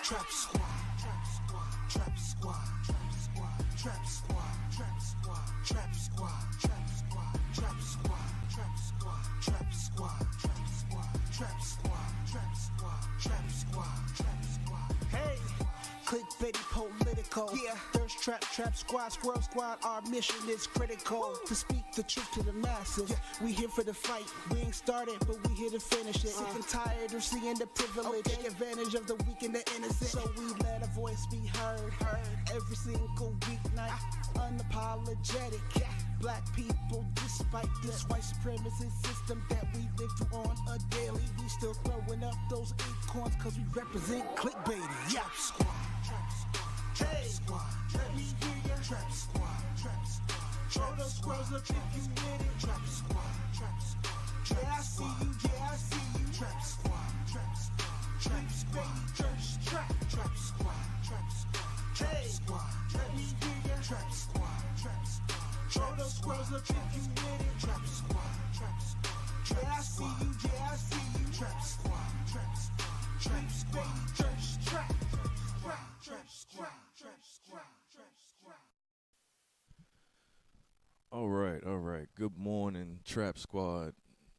Trap Squad, Trap Squad, Trap Squad, Trap Squad, Trap Squad, Trap Squad, Trap Squad, Trap Squad, Trap Squad, Trap Squad, Trap Squad, Trap Squad, Trap Squad, Trap Squad, Trap Squad, Trap Squad. Hey, clickbaity political. Yeah, thirst trap, trap squad, squirrel squad. Our mission is critical to speak the truth to the masses. We here for the fight. We ain't started, but we here to finish it. Sick and tired of seeing the privilege, take advantage of the weak and the innocent. So we let our voice be heard every single weeknight. Unapologetic. Black people, despite this white supremacist system that we live through on a daily, we still throwing up those acorns cause we represent clickbaity. Trap Squad, Trap Squad, Trap Squad, let me hear ya. Trap Squad, Trap Squad, Trap those squirrels up if you with it. Trap Squad, Trap Squad, yeah I see you, yeah I see you. Trap Squad, Trap Squad, Trap Squad, Trap Squad, Trap Squad, Trap Squad, let me hear ya. Trap Squad, Trap Squad. Throw those squirrels up if you with it. Trap Squad, Trap Squad, yeah I see you, yeah I see you. Trap Squad, Trap Squad, Trap Squad, Trap Squad, Trap Squad, Trap Squad, Trap Squad. All right. Good morning, Trap Squad,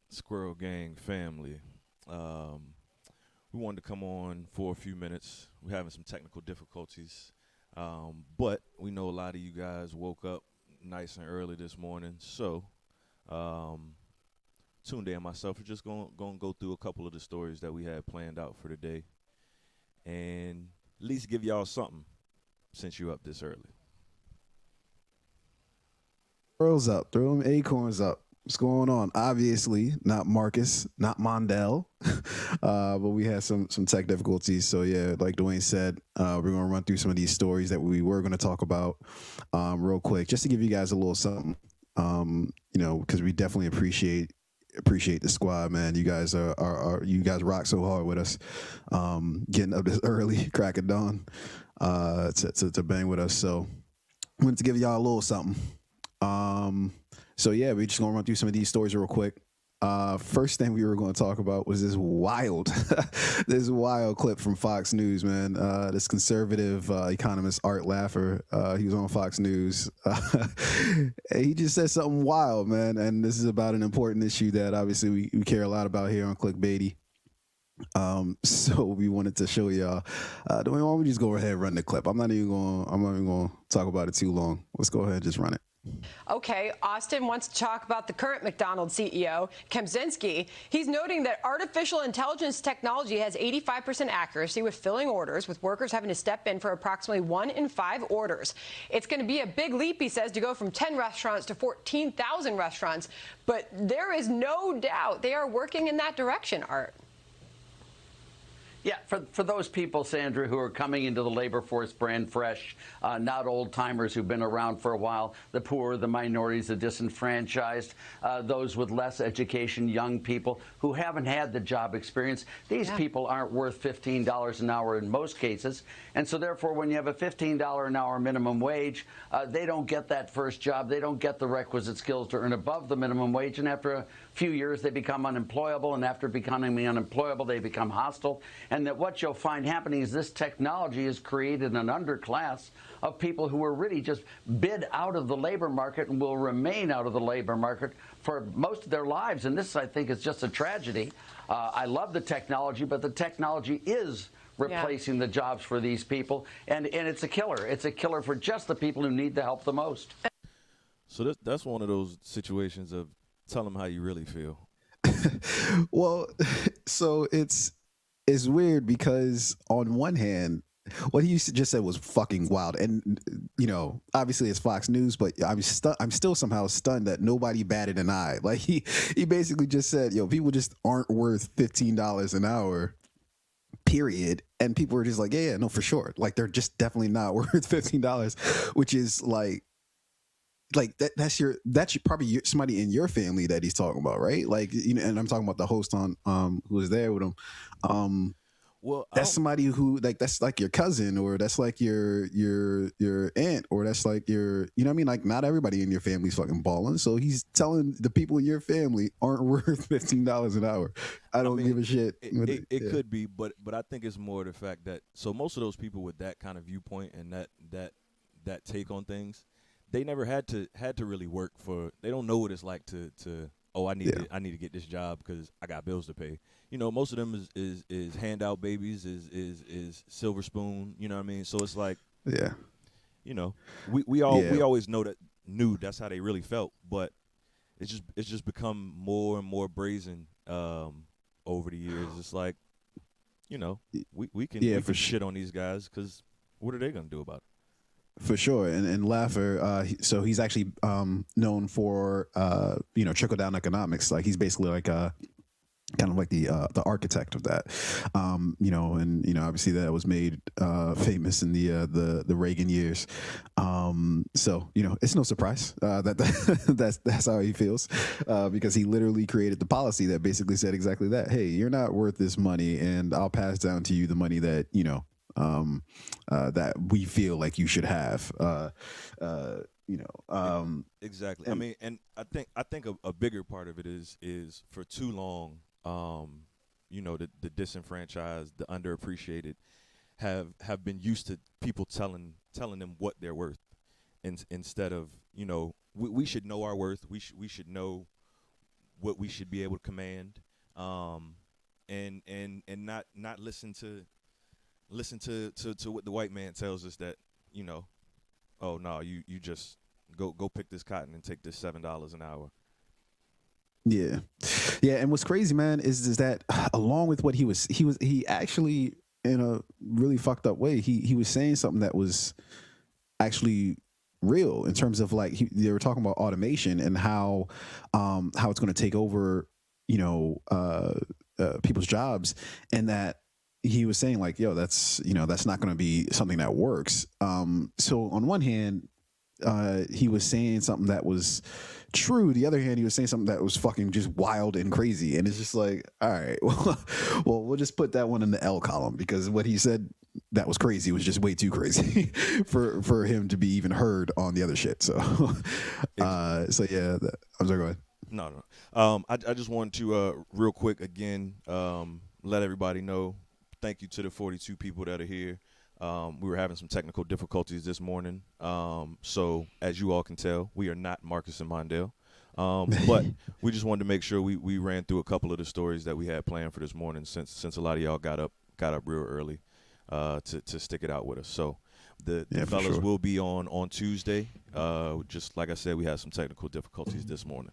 Squirrel Gang family. We wanted to come on for a few minutes. We're having some technical difficulties, but we know a lot of you guys woke up nice and early this morning, so Tunde and myself are just going to go through a couple of the stories that we had planned out for today and at least give y'all something since you're up this early. Squirrels up, throw them acorns up. What's going on? Obviously, not Marcus, not Mondale, but we had some tech difficulties. So yeah, like Dwayne said, we're gonna run through some of these stories that we were gonna talk about real quick, just to give you guys a little something. Because we definitely appreciate the squad, man. You guys you guys rock so hard with us, getting up this early, crack of dawn, to bang with us. So I wanted to give y'all a little something. So yeah, we're just gonna run through some of these stories real quick. First thing we were going to talk about was this wild clip from Fox News, man. This conservative economist Art Laffer, he was on Fox News. He just said something wild, man. And this is about an important issue that obviously we care a lot about here on Clickbaity. So we wanted to show y'all. Why don't we just go ahead and run the clip? I'm not even going to talk about it too long. Let's go ahead and just run it. Okay, Austin wants to talk about the current McDonald's CEO, Kemzinski. He's noting that artificial intelligence technology has 85% accuracy with filling orders, with workers having to step in for approximately 1 in 5 orders. It's going to be a big leap, he says, to go from 10 restaurants to 14,000 restaurants. But there is no doubt they are working in that direction, Art. Yeah, for those people, Sandra, who are coming into the labor force brand fresh, not old-timers who've been around for a while, the poor, the minorities, the disenfranchised, those with less education, young people who haven't had the job experience, these people aren't worth $15 an hour in most cases. And so, therefore, when you have a $15 an hour minimum wage, they don't get that first job. They don't get the requisite skills to earn above the minimum wage. And after a few years, they become unemployable. And after becoming unemployable, they become hostile. And that what you'll find happening is this technology has created an underclass of people who are really just bid out of the labor market and will remain out of the labor market for most of their lives. And this, I think, is just a tragedy. I love the technology, but the technology is replacing the jobs for these people. And it's a killer. It's a killer for just the people who need the help the most. So that's one of those situations of tell them how you really feel. Well, so it's weird because on one hand, what he just said was fucking wild, and obviously it's Fox News, but I'm still somehow stunned that nobody batted an eye. Like he basically just said, people just aren't worth $15 an hour, period. And people were just like, yeah, no, for sure. Like they're just definitely not worth $15, which is like that's probably somebody in your family that he's talking about, right? Like, and I'm talking about the host on who was there with him. Well, I That's don't. somebody who like that's like your cousin, or that's like your aunt, or that's like your, you know what I mean? Like not everybody in your family's fucking balling. So he's telling the people in your family aren't worth $15 an hour. I I don't give mean, a shit. it Yeah. could be, but I think it's more the fact that so most of those people with that kind of viewpoint and that take on things, they never had to really work for. They don't know what it's like to oh Yeah. I need to get this job because I got bills to pay. You know, most of them is handout babies, is silver spoon. You know what I mean? So it's like, Yeah. you know, we Yeah. always knew that's how they really felt, but it's just become more and more brazen over the years. It's like, you know, we can Yeah, we for can shit on these guys because what are they gonna do about it? For sure, and Laffer, so he's actually known for trickle down economics. Like he's basically like kind of like the architect of that, and obviously that was made famous in the Reagan years. So it's no surprise that's how he feels, because he literally created the policy that basically said exactly that. Hey, you're not worth this money, and I'll pass down to you the money that that we feel like you should have. Exactly. I mean, and I think a bigger part of it is for too long, the disenfranchised, the underappreciated, have been used to people telling them what they're worth, instead of we should know our worth. We should know what we should be able to command, and not listen to what the white man tells us that oh no, you just go pick this cotton and take this $7 an hour. Yeah, yeah. And what's crazy, man, is that along with what he actually, in a really fucked up way, he was saying something that was actually real in terms of like they were talking about automation and how it's going to take over people's jobs, and that he was saying like, yo, that's not going to be something that works. So on one hand, he was saying something that was true. The other hand, he was saying something that was fucking just wild and crazy. And it's just like, all right, well, we'll just put that one in the L column, because what he said that was crazy was just way too crazy for him to be even heard on the other shit. So, so yeah, I'm sorry, go ahead. No. I just wanted to real quick again let everybody know. Thank you to the 42 people that are here. We were having some technical difficulties this morning. So as you all can tell, we are not Marcus and Mondale. But we just wanted to make sure we ran through a couple of the stories that we had planned for this morning, since a lot of y'all got up real early to stick it out with us. So the fellas sure. will be on Tuesday. Just like I said, we had some technical difficulties this morning.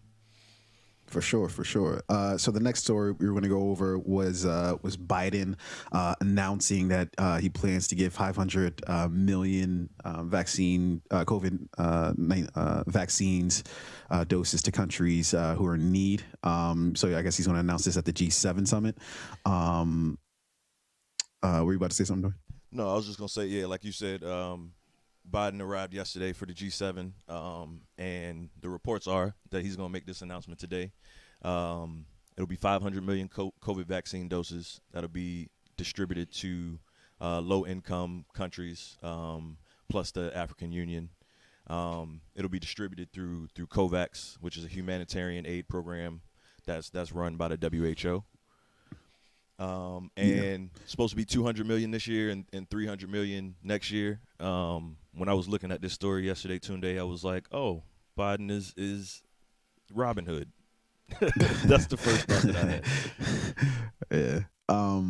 For sure. So the next story we were going to go over was Biden announcing that he plans to give 500 million COVID vaccines doses to countries who are in need. So I guess he's going to announce this at the G7 summit. Were you about to say something, Dory? No, I was just going to say, yeah, like you said, Biden arrived yesterday for the G7, and the reports are that he's going to make this announcement today. It'll be 500 million COVID vaccine doses that'll be distributed to low-income countries, plus the African Union. It'll be distributed through COVAX, which is a humanitarian aid program that's run by the WHO. And supposed to be 200 million this year and 300 million next year. When I was looking at this story yesterday, Tunde, I was like, oh, Biden is Robin Hood. That's the first thought that I had. Yeah.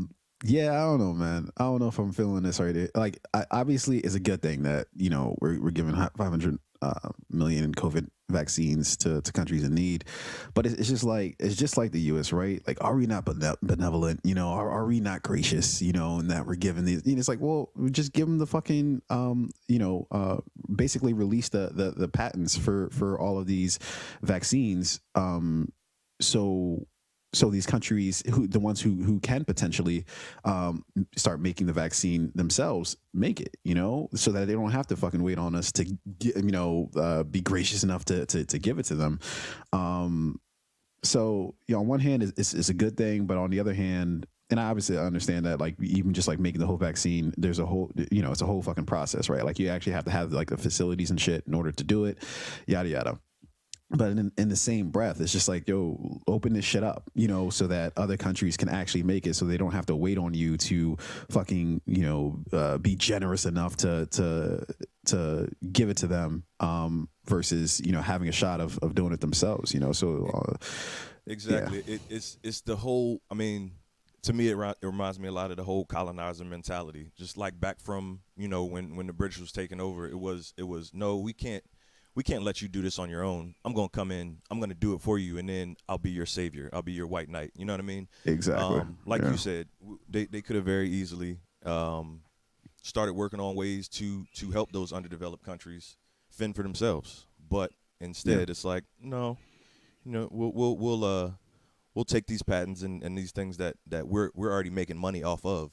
Yeah, I don't know, man. I don't know if I'm feeling this right here. Like, obviously, it's a good thing that we're giving 500 million in COVID vaccines to countries in need, but it's just like the U.S., right? Like, are we not benevolent? Are we not gracious? In that we're giving these. It's like, well, just give them the fucking basically release the patents for all of these vaccines. So these countries, the ones who can potentially start making the vaccine themselves, make it, so that they don't have to fucking wait on us to, be gracious enough to give it to them. So, on one hand, it's a good thing, but on the other hand, and I obviously understand that, like, even just like making the whole vaccine, there's a whole, it's a whole fucking process, right? Like, you actually have to have like the facilities and shit in order to do it, yada yada. But in the same breath, it's just like, yo, open this shit up, so that other countries can actually make it, so they don't have to wait on you to fucking, be generous enough to give it to them, versus, having a shot of doing it themselves, So exactly, yeah. It's the whole. I mean, to me, it reminds me a lot of the whole colonizer mentality. Just like back from when the British was taking over, it was no, we can't let you do this on your own. I'm going to come in. I'm going to do it for you, and then I'll be your savior. I'll be your white knight. You know what I mean? Exactly. Like you said, they could have very easily started working on ways to help those underdeveloped countries fend for themselves. But instead, it's like, no, we'll take these patents and these things that we're already making money off of,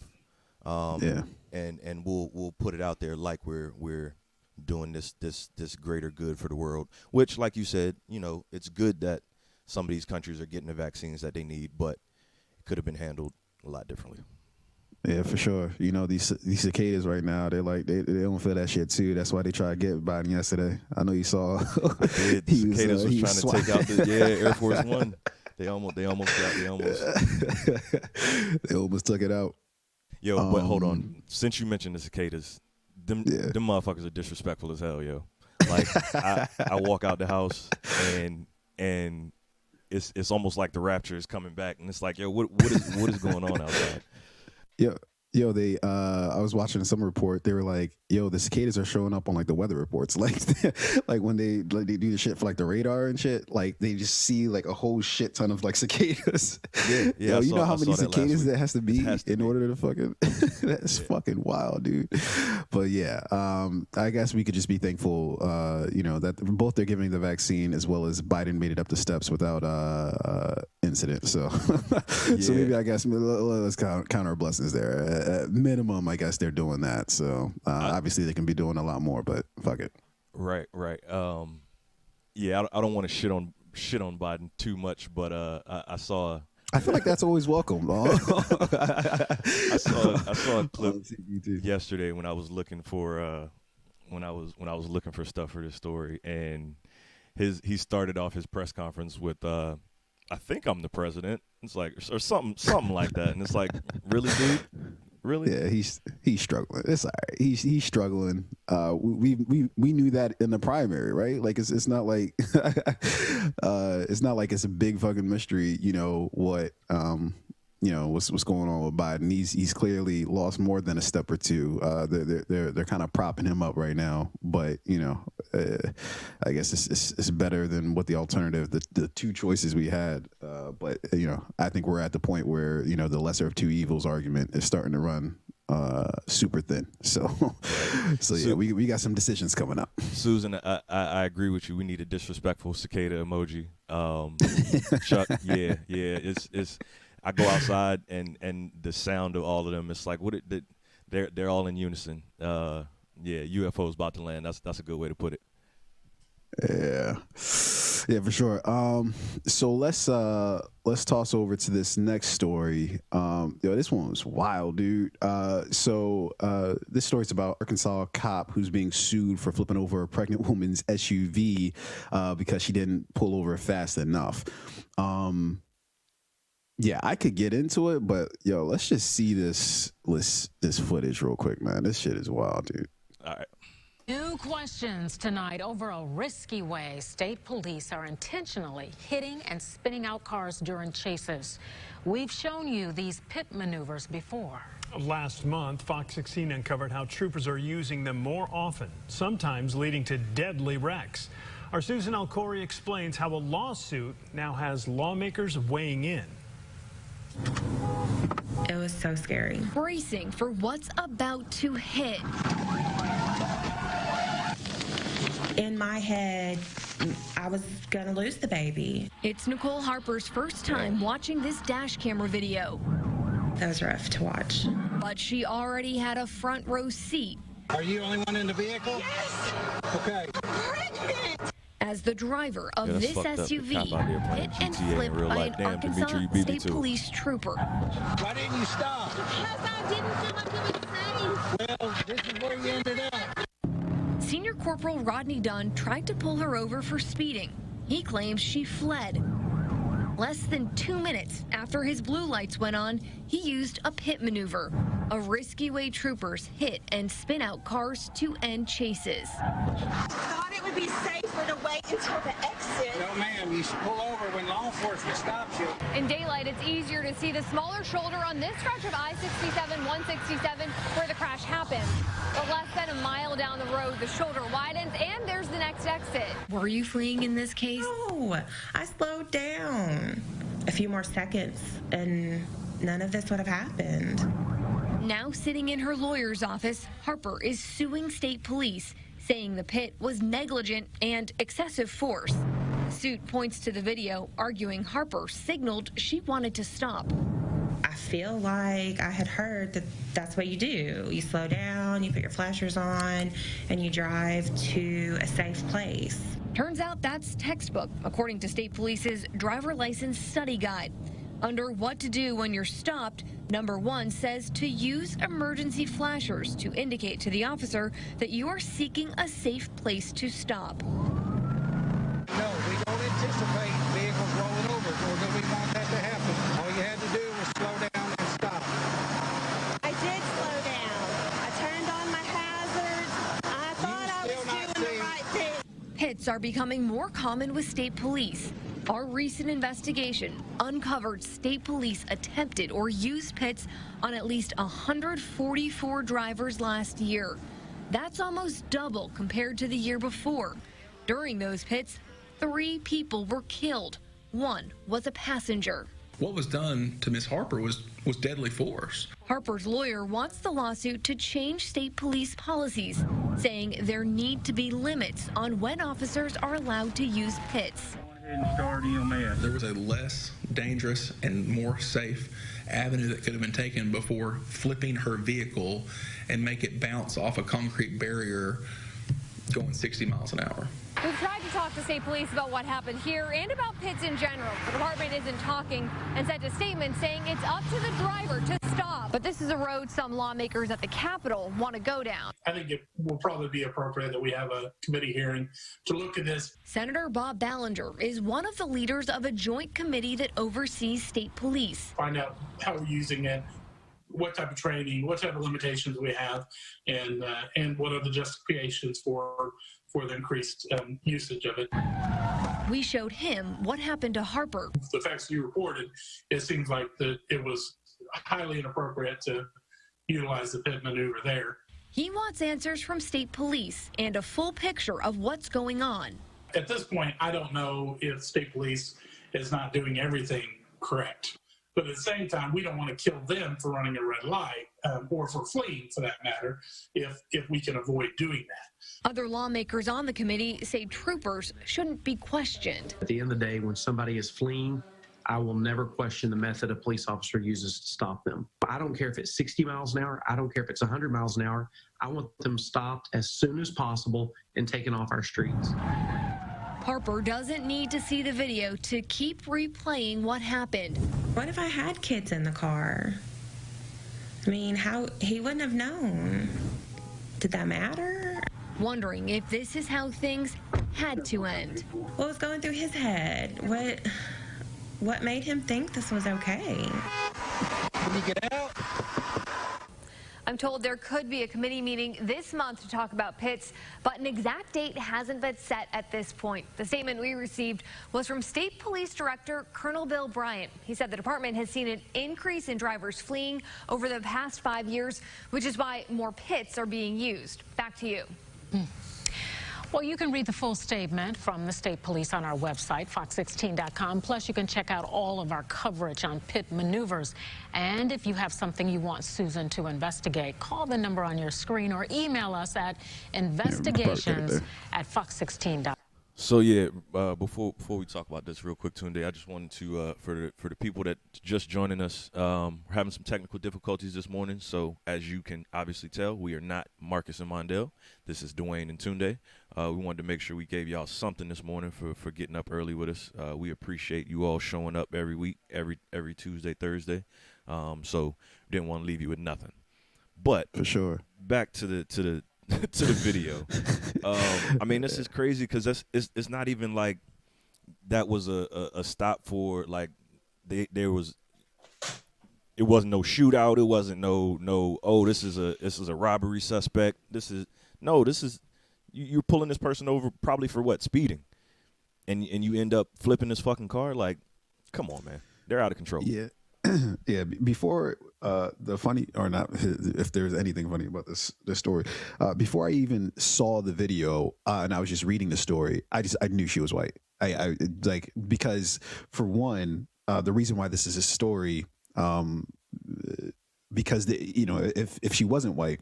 and we'll put it out there like we're doing this greater good for the world, which, like you said, it's good that some of these countries are getting the vaccines that they need, but it could have been handled a lot differently. Yeah, for sure. These cicadas right now, they don't feel that shit too. That's why they tried to get Biden yesterday. I know you saw. I did. The cicadas was trying to take out the Air Force One. They almost took it out. Yo, but hold on. Since you mentioned the cicadas, them motherfuckers are disrespectful as hell, yo. Like I walk out the house and it's almost like the rapture is coming back, and it's like, yo, what is going on outside? Yo, they I was watching some report. They were like, yo, the cicadas are showing up on like the weather reports, like when they do the shit for like the radar and shit, like they just see like a whole shit ton of like cicadas. Yeah. Yo, know how many cicadas that has to be in order to fucking that's fucking wild, dude. But yeah, I guess we could just be thankful, that both they're giving the vaccine as well as Biden made it up the steps without incident. So so maybe I guess let's count our blessings there. At minimum, I guess they're doing that. So obviously they can be doing a lot more, but fuck it. Right. Yeah, I don't want to shit on Biden too much, but I saw. I feel like that's always welcome. I saw a clip yesterday when I was looking for stuff for this story, and he started off his press conference with I think I'm the president. It's like, or something like that, and it's like, really, dude. Really? Yeah, he's struggling. It's all right. He's struggling. We knew that in the primary, right? Like it's not like it's a big fucking mystery. What's going on with Biden. He's clearly lost more than a step or two. They're kind of propping him up right now, but I guess it's better than what the alternative, the two choices we had. But I think we're at the point where the lesser of two evils argument is starting to run super thin. So yeah, we got some decisions coming up. Susan, I agree with you. We need a disrespectful cicada emoji. Chuck, yeah, it's. I go outside and the sound of all of them, it's like they're all in unison. UFO's about to land. That's a good way to put it. Yeah, for sure. So let's toss over to this next story. This one was wild, dude. So this story's about Arkansas cop who's being sued for flipping over a pregnant woman's SUV because she didn't pull over fast enough. Yeah, I could get into it, but let's just see this footage real quick, man. This shit is wild, dude. All right. New questions tonight over a risky way state police are intentionally hitting and spinning out cars during chases. We've shown you these pit maneuvers before. Last month, Fox 16 uncovered how troopers are using them more often, sometimes leading to deadly wrecks. Our Susan Alcori explains how a lawsuit now has lawmakers weighing in. It was so scary. Bracing for what's about to hit. In my head, I was gonna lose the baby. It's Nicole Harper's first time watching this dash camera video. That was rough to watch. But she already had a front row seat. Are you the only one in the vehicle? Yes! Okay. As as the driver of that's this fucked up. The SUV cop out here playing hit and GTA in flipped real by life. an Damn, Arkansas Dimitri, you beat me State to it. Police trooper. Why didn't you stop? Because I didn't feel like it was safe. Well, this is where you ended up. Senior Corporal Rodney Dunn tried to pull her over for speeding. He claims she fled. Less than 2 minutes after his blue lights went on, he used a pit maneuver, a risky way troopers hit and spin out cars to end chases. I thought it would be safer to wait until the exit. No, ma'am, you should pull over when law enforcement stops you. In daylight, it's easier to see the smaller shoulder on this stretch of I-67-167 where the crash happened. But less than a mile down the road, the shoulder widens, and there's the next exit. Were you fleeing in this case? No, I slowed down. A few more seconds, and none of this would have happened. Now sitting in her lawyer's office, Harper is suing state police, saying the pit was negligent and excessive force. Suit points to the video, arguing Harper signaled she wanted to stop. I feel like I had heard that that's what you do. You slow down, you put your flashers on, and you drive to a safe place. Turns out that's textbook, according to state police's driver license study guide. Under what to do when you're stopped, number 1 says to use emergency flashers to indicate to the officer that you are seeking a safe place to stop. No, we don't anticipate vehicles rolling over, nor do we want that to happen. All you had to do was slow down and stop. I did slow down. I turned on my hazards. I thought I was doing the right thing. Pits are becoming more common with state police. Our recent investigation uncovered state police attempted or used pits on at least 144 drivers last year. That's almost double compared to the year before. During those pits, 3 people were killed. 1 was a passenger. What was done to Miss Harper was deadly force. Harper's lawyer wants the lawsuit to change state police policies, saying there need to be limits on when officers are allowed to use pits. There was a less dangerous and more safe avenue that could have been taken before flipping her vehicle and make it bounce off a concrete barrier going 60 miles an hour. We've tried to talk to state police about what happened here and about pits in general. The department isn't talking and sent a statement saying it's up to the driver to stop. But this is a road some lawmakers at the Capitol want to go down. I think it will probably be appropriate that we have a committee hearing to look at this. Senator Bob Ballinger is one of the leaders of a joint committee that oversees state police. Find out how we're using it, what type of training, what type of limitations we have, and what are the justifications for the increased usage of it. We showed him what happened to Harper. The facts you reported, it seems like that it was highly inappropriate to utilize the pit maneuver there. He wants answers from state police and a full picture of what's going on. At this point, I don't know if state police is not doing everything correct. But at the same time, we don't want to kill them for running a red light or for fleeing, for that matter, if we can avoid doing that. Other lawmakers on the committee say troopers shouldn't be questioned. At the end of the day, when somebody is fleeing, I will never question the method a police officer uses to stop them. I don't care if it's 60 miles an hour. I don't care if it's 100 miles an hour. I want them stopped as soon as possible and taken off our streets. Harper doesn't need to see the video to keep replaying what happened. What if I had kids in the car? I mean, how he wouldn't have known. Did that matter? Wondering if this is how things had to end. What was going through his head? What made him think this was okay? Can you get out? I'm told there could be a committee meeting this month to talk about pits, but an exact date hasn't been set at this point. The statement we received was from State Police Director Colonel Bill Bryant. He said the department has seen an increase in drivers fleeing over the past 5 years, which is why more pits are being used. Back to you. Well, you can read the full statement from the state police on our website, fox16.com. Plus, you can check out all of our coverage on pit maneuvers. And if you have something you want Susan to investigate, call the number on your screen or email us at investigations@fox16.com. So yeah, before we talk about this real quick, Tunde, I just wanted to for the people that just joining us, we're having some technical difficulties this morning. So as you can obviously tell, we are not Marcus and Mondale. This is Dwayne and Tunde. We wanted to make sure we gave y'all something this morning for getting up early with us. We appreciate you all showing up every week, every Tuesday, Thursday. So didn't want to leave you with nothing. But for sure, back to the to the video. I mean, this is crazy because it's not even like that was a stop for like it wasn't no shootout. It wasn't no oh this is a robbery suspect. This is you're pulling this person over probably for what, speeding, and you end up flipping this fucking car. Like, come on, man, they're out of control. Yeah. Yeah, before the funny or not, if there's anything funny about this story, before I even saw the video and I was just reading the story, I knew she was white. I like, because for one, the reason why this is a story, because if she wasn't white,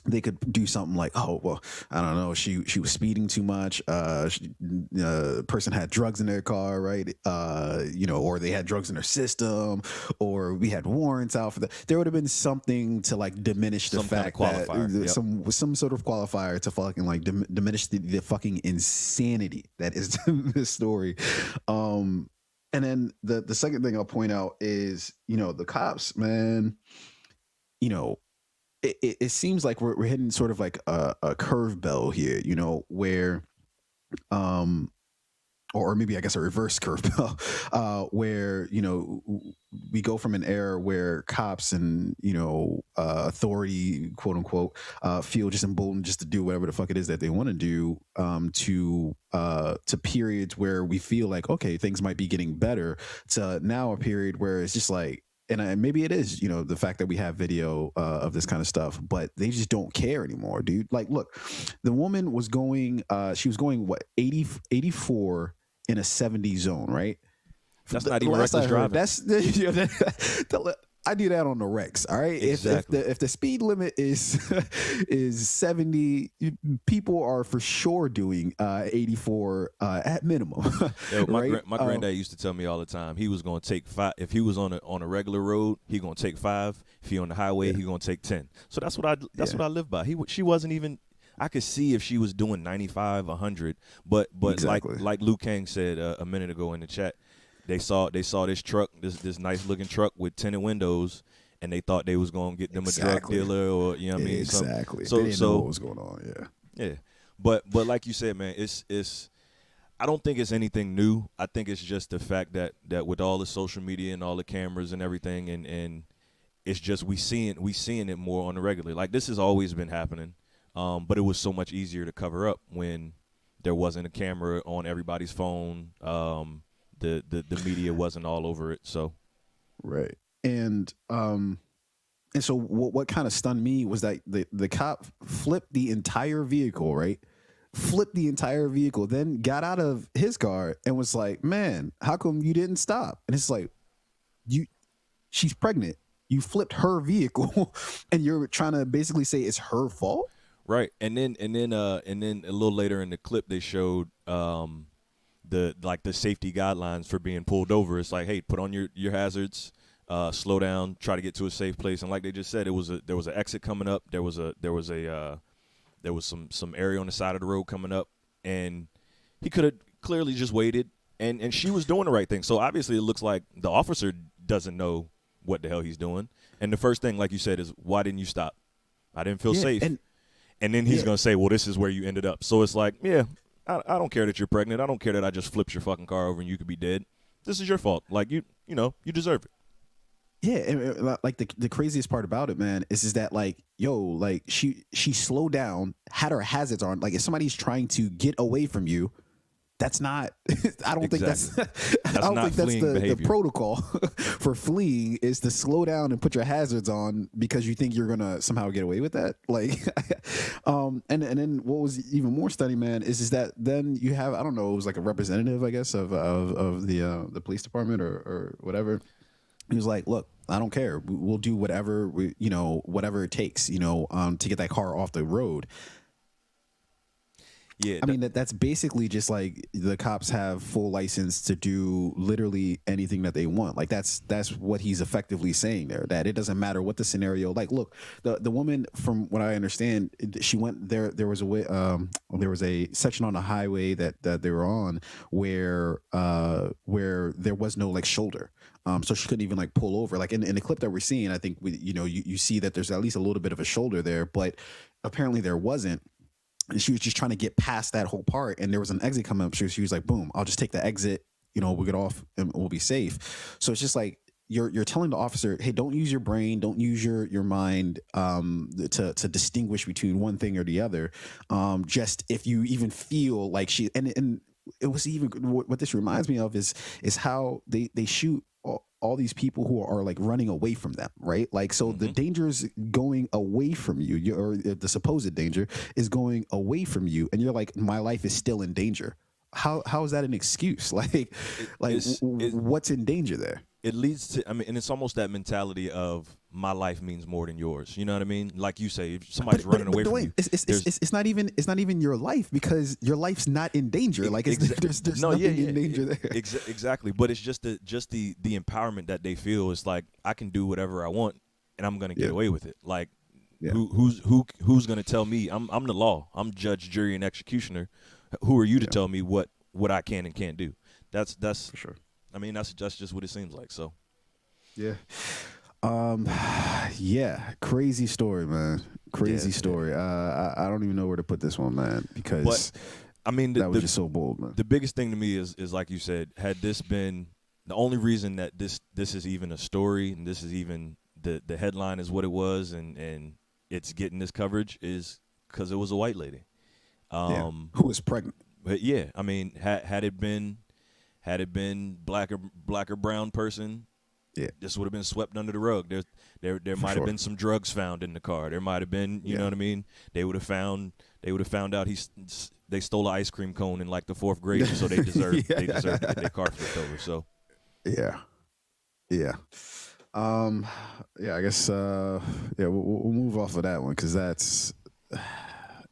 they could do something like, oh, well, I don't know, she was speeding too much. Person had drugs in their car, right? Or they had drugs in their system, or we had warrants out for that. There would have been something to like diminish the fact that some sort of qualifier to fucking like diminish the fucking insanity that is this story. And then the second thing I'll point out is, the cops, man, it seems like we're hitting sort of like a curveball here, where, or maybe I guess a reverse curveball, where, we go from an era where cops and, authority, quote unquote, feel just emboldened just to do whatever the fuck it is that they want to do, to periods where we feel like, okay, things might be getting better, to now a period where it's just like, and maybe it is, the fact that we have video of this kind of stuff, but they just don't care anymore, dude. Like, look, the woman was going, she was going, what, 84 in a 70 zone, right? That's not even reckless driving. I do that on the Rex, all right? Exactly. If the speed limit is 70, people are for sure doing 84 at minimum. Yeah, right? My granddad used to tell me all the time he was going to take 5. If he was on a regular road, he going to take 5. If he on the highway, he going to take 10. So that's what I live by. She wasn't even. I could see if she was doing 95, 100, but exactly. like Luke Kang said a minute ago in the chat. They saw this truck, this nice looking truck with tinted windows, and they thought they was gonna get them a drug dealer, or what I mean. Exactly. So they didn't know what was going on. Yeah. But like you said, man, it's. I don't think it's anything new. I think it's just the fact that with all the social media and all the cameras and everything, and it's just we seeing it more on the regular. Like, this has always been happening, but it was so much easier to cover up when there wasn't a camera on everybody's phone. The media wasn't all over it, so right. And so what kind of stunned me was that the cop flipped the entire vehicle, right? Flipped the entire vehicle, then got out of his car and was like, "Man, how come you didn't stop?" And it's like, she's pregnant. You flipped her vehicle, and you're trying to basically say it's her fault, right? And then a little later in the clip, they showed the safety guidelines for being pulled over. It's like, hey, put on your hazards, slow down, try to get to a safe place. And like they just said, there was an exit coming up. There was some area on the side of the road coming up, and he could have clearly just waited. And she was doing the right thing. So obviously, it looks like the officer doesn't know what the hell he's doing. And the first thing, like you said, is, why didn't you stop? I didn't feel safe. And then he's gonna say, well, this is where you ended up. So it's like, yeah. I don't care that you're pregnant. I don't care that I just flipped your fucking car over and you could be dead. This is your fault. Like, you deserve it. Yeah, and like the craziest part about it, man, is that like, like she slowed down, had her hazards on. Like, if somebody's trying to get away from you, that's not. I don't think that's. I don't think that's the protocol for fleeing, is to slow down and put your hazards on because you think you're gonna somehow get away with that. Like, and then what was even more stunning, man, is that then you have, I don't know, it was like a representative, I guess, of the police department or whatever. He was like, "Look, I don't care. We'll do whatever whatever it takes, to get that car off the road." Yeah, I mean that's basically just like the cops have full license to do literally anything that they want. Like that's what he's effectively saying there. That it doesn't matter what the scenario. Like, look, the woman, from what I understand, she went there. There was a way. There was a section on the highway that they were on where there was no like shoulder. So she couldn't even like pull over. Like in the clip that we're seeing, I think you see that there's at least a little bit of a shoulder there, but apparently there wasn't. And she was just trying to get past that whole part, and there was an exit coming up. She was like, boom, I'll just take the exit, we'll get off and we'll be safe. So it's just like you're telling the officer, hey, don't use your brain, don't use your mind to distinguish between one thing or the other. Just if you even feel like she and it was even what this reminds me of is how they shoot all these people who are like running away from them, right? Like, so the danger is going away from you, or the supposed danger is going away from you, and you're like, my life is still in danger. How is that an excuse? What's in danger there? It leads to, and it's almost that mentality of my life means more than yours. You know what I mean? Like you say, if somebody's running away from you, it's not even your life, because your life's not in danger. Like there's nothing in danger there. Exactly. But it's just the empowerment that they feel. It's like, I can do whatever I want and I'm gonna get away with it. Like, who's gonna tell me? I'm the law. I'm judge, jury, and executioner. Who are you to tell me what I can and can't do? That's for sure. I mean, that's just what it seems like. So, yeah. Crazy story, man. Crazy story. I don't even know where to put this one, man, because that was just so bold, man. The biggest thing to me is like you said, had this been the only reason that this is even a story, and this is even the headline is what it was, and it's getting this coverage, is because it was a white lady, who was pregnant. But yeah, I mean, had it been black or brown person, this would have been swept under the rug. There might have been some drugs found in the car. There might have been, you know what I mean? They would have found out they stole an ice cream cone in like the 4th grade, so they deserved to get their car flipped over. So I guess we'll move off of that one, because that's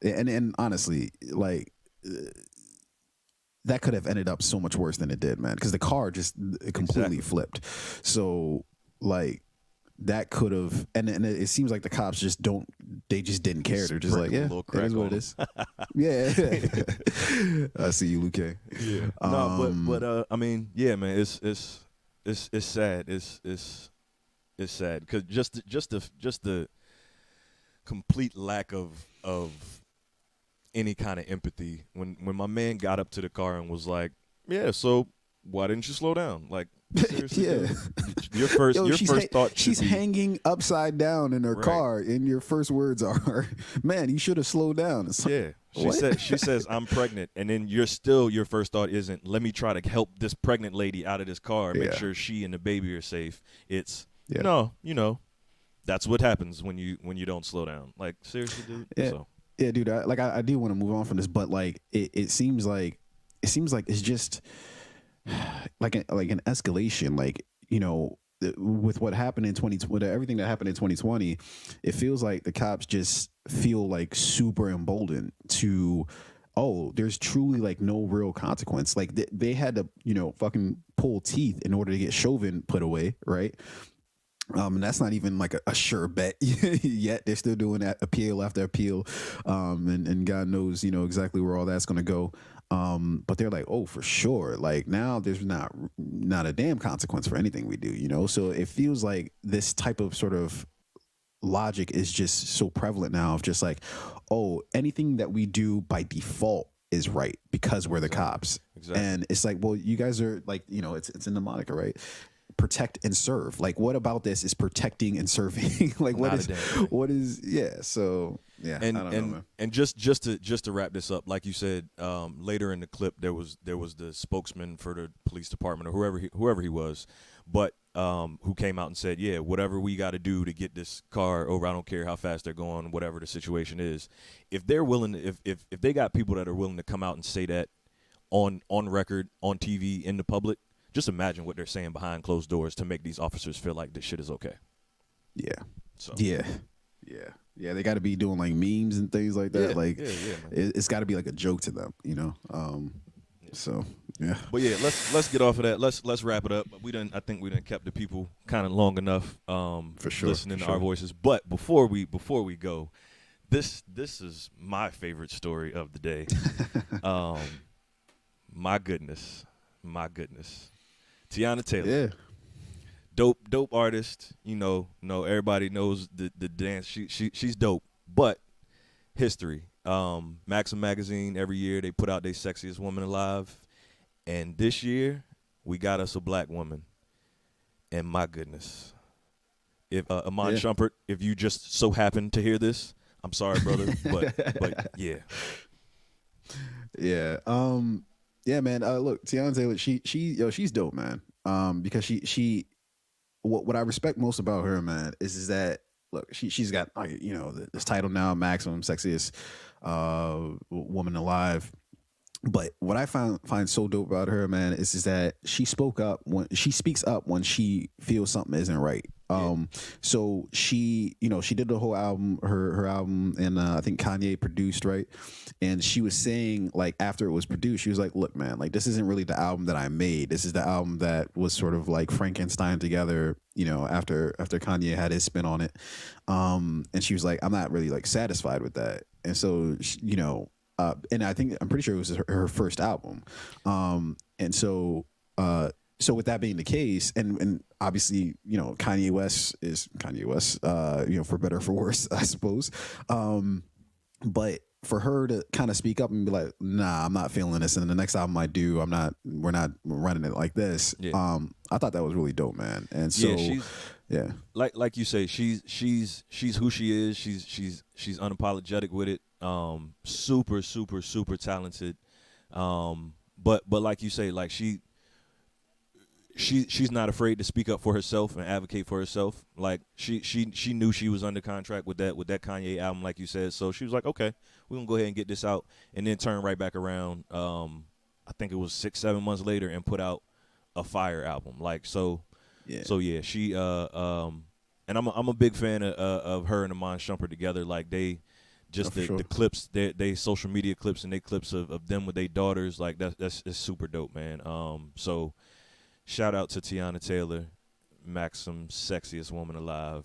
and honestly, like, that could have ended up so much worse than it did, man, because the car just completely flipped. So like, that could have, and it seems like the cops just didn't care. They're just like, it is what it is. I see you, Luke. Yeah. But I mean, yeah, man, it's sad. It's sad, because just the complete lack of any kind of empathy when my man got up to the car and was like, yeah, so why didn't you slow down? Like, seriously, your first thought, she's hanging upside down in her car, and your first words are, man, you should have slowed down. It's like, she says I'm pregnant, and then your first thought isn't, let me try to help this pregnant lady out of this car, make sure she and the baby are safe. It's no, that's what happens when you don't slow down. Like, seriously, dude. So. Yeah, dude. I do want to move on from this, but like, it seems like it's just like an escalation. Like, with what happened in 2020, with everything that happened in 2020, it feels like the cops just feel like super emboldened to, there's truly like no real consequence. Like they had to, fucking pull teeth in order to get Chauvin put away, right? And that's not even like a sure bet yet. They're still doing that appeal after appeal, and God knows, exactly where all that's going to go. But they're like, for sure. Like, now there's not a damn consequence for anything we do, So it feels like this type of sort of logic is just so prevalent now, of just like, anything that we do by default is right because we're the cops. Exactly. And it's like, well, you guys are like, it's in the moniker, right? Protect and serve. Like, what about this is protecting and serving? Like, so yeah. And I don't know, man. And just to wrap this up, like you said, later in the clip, there was the spokesman for the police department, or whoever he was, but who came out and said, yeah, whatever we got to do to get this car over, I don't care how fast they're going, whatever the situation is. If they're willing to, if they got people that are willing to come out and say that on record, on TV, in the public, just imagine what they're saying behind closed doors to make these officers feel like this shit is okay. Yeah. So. Yeah. Yeah, they got to be doing like memes and things like that. Yeah, like, man. it's got to be like a joke to them, you know. So yeah. But yeah, let's get off of that. Let's wrap it up. I think we done kept the people kind of long enough. For sure. Listening to our voices. But before we go, this is my favorite story of the day. My goodness. Teyana Taylor. Yeah. Dope artist. You know, everybody knows the dance. She's dope. But history. Maxim magazine, every year they put out their Sexiest Woman Alive. And this year we got us a black woman. And my goodness. If Amon Shumpert, if you just so happen to hear this, I'm sorry, brother. but yeah. Yeah. Yeah, man. Look, Teyana Taylor, she's dope, man. Because she what I respect most about her, man, is that look, she's got this title now, Maxim, Sexiest Woman Alive. But what I find so dope about her, man, is that she speaks up when she feels something isn't right. So she did the whole album, her album, and I think Kanye produced, right? And she was saying, like, after it was produced, she was like, look, man, like, this isn't really the album that I made. This is the album that was sort of like Frankenstein together, after Kanye had his spin on it. And she was like, I'm not really like satisfied with that. And so, and I'm pretty sure it was her first album. And so with that being the case, and obviously, Kanye West is Kanye West, for better or for worse, I suppose. But for her to kind of speak up and be like, nah, I'm not feeling this. And the next album I do, we're not running it like this. Yeah. I thought that was really dope, man. And so, yeah, like you say, she's who she is. She's unapologetic with it. Super, super, super talented. But like you say, like she's not afraid to speak up for herself and advocate for herself. Like she knew she was under contract with that Kanye album, like you said. So she was like, okay, we're gonna go ahead and get this out, and then turn right back around. I think it was 6-7 months later, and put out a fire album. Like so, yeah. So yeah, she and I'm a big fan of her and Amon Shumpert together. Like they. Just the clips, they social media clips and they clips of them with their daughters, like that's super dope, man. So shout out to Teyana Taylor, Maxim, Sexiest Woman Alive.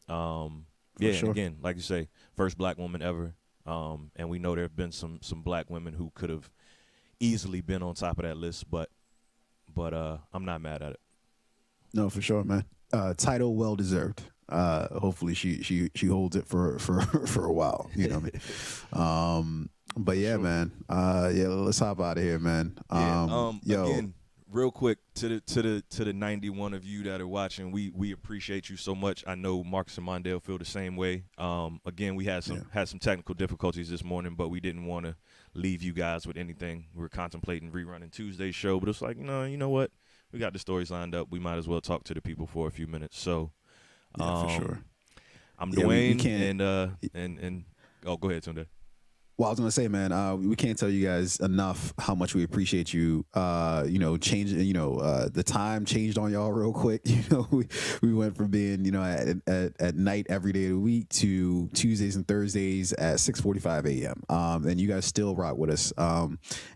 And again, like you say, first black woman ever. And we know there have been some black women who could have easily been on top of that list, but I'm not mad at it. No, for sure, man. Title well deserved. Hopefully she holds it for a while, you know what I mean? But yeah, man. Let's hop out of here, man. Again, real quick to the 91 of you that are watching, we appreciate you so much. I know Marcus and Mondale feel the same way. Again, we had some technical difficulties this morning, but we didn't want to leave you guys with anything. We were contemplating rerunning Tuesday's show, but it's like, you know what? We got the stories lined up. We might as well talk to the people for a few minutes. So for sure. I'm Dwayne, and go ahead, Tunde. Well, I was gonna say, man, we can't tell you guys enough how much we appreciate you. Changing, the time changed on y'all real quick. We went from being, at night every day of the week to Tuesdays and Thursdays at 6:45 a.m. And you guys still rock with us.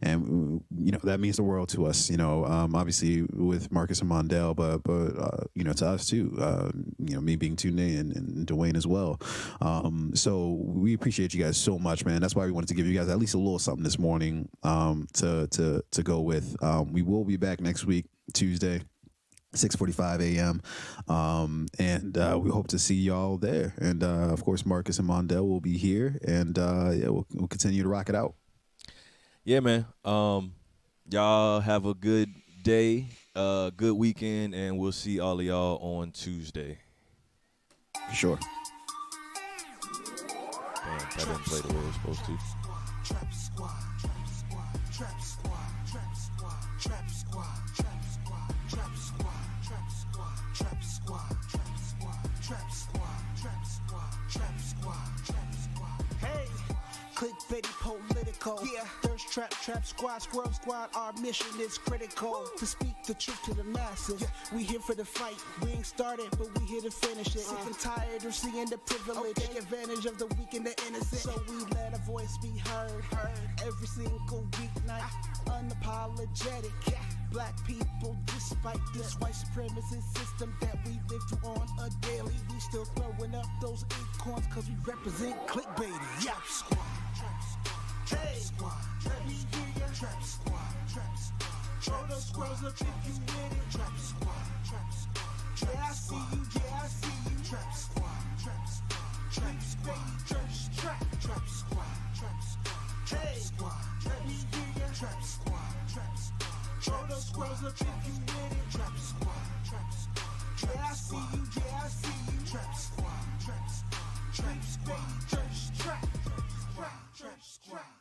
And that means the world to us. Obviously with Marcus and Mondale, but to us too. Me being Tunde and Dwayne as well. So we appreciate you guys so much, man. That's why we wanted to give you guys at least a little something this morning to go with. We will be back next week, Tuesday, 6:45 a.m. And we hope to see y'all there. And of course, Marcus and Mondale will be here, and we'll continue to rock it out. Yeah, man. Y'all have a good day, good weekend, and we'll see all of y'all on Tuesday. Sure. Damn, that didn't play the way it was supposed to. Trap squad, trap squad, trap squad, trap squad, trap squad, trap squad, trap squad, trap squad, trap squad, trap squad, trap squad, trap squad, trap squad, trap squad. Hey, clickbaity, political. Yeah, thirst trap, trap squad, squirrel squad. Our mission is critical to speak the truth to the masses. We here for the fight. We ain't started, but we here to finish it. Sick and tired of seeing the privilege, take advantage of the weak and the innocent. So we let our voice be heard every single weeknight. Unapologetic. Black people, despite this white supremacist system that we live through on a daily, we still throwing up those acorns cause we represent clickbaity. Trap squad, trap squad, trap squad. Let me hear ya. Trap squad, trap squad. Throw those squirrels up if you with it. Trap squad, trap squad. Yeah, I see you, yeah, I see you. Trap squad, trap squad. Clickbaity, church, trap squad, trap squad, trap squad. Let me hear ya. Trap squad, trap squad. Throw those squirrels up if you with it. Trap squad, trap squad. Yeah, I see you, yeah, I see you. Trap squad, trap squad. Trap squad, church, trap squad.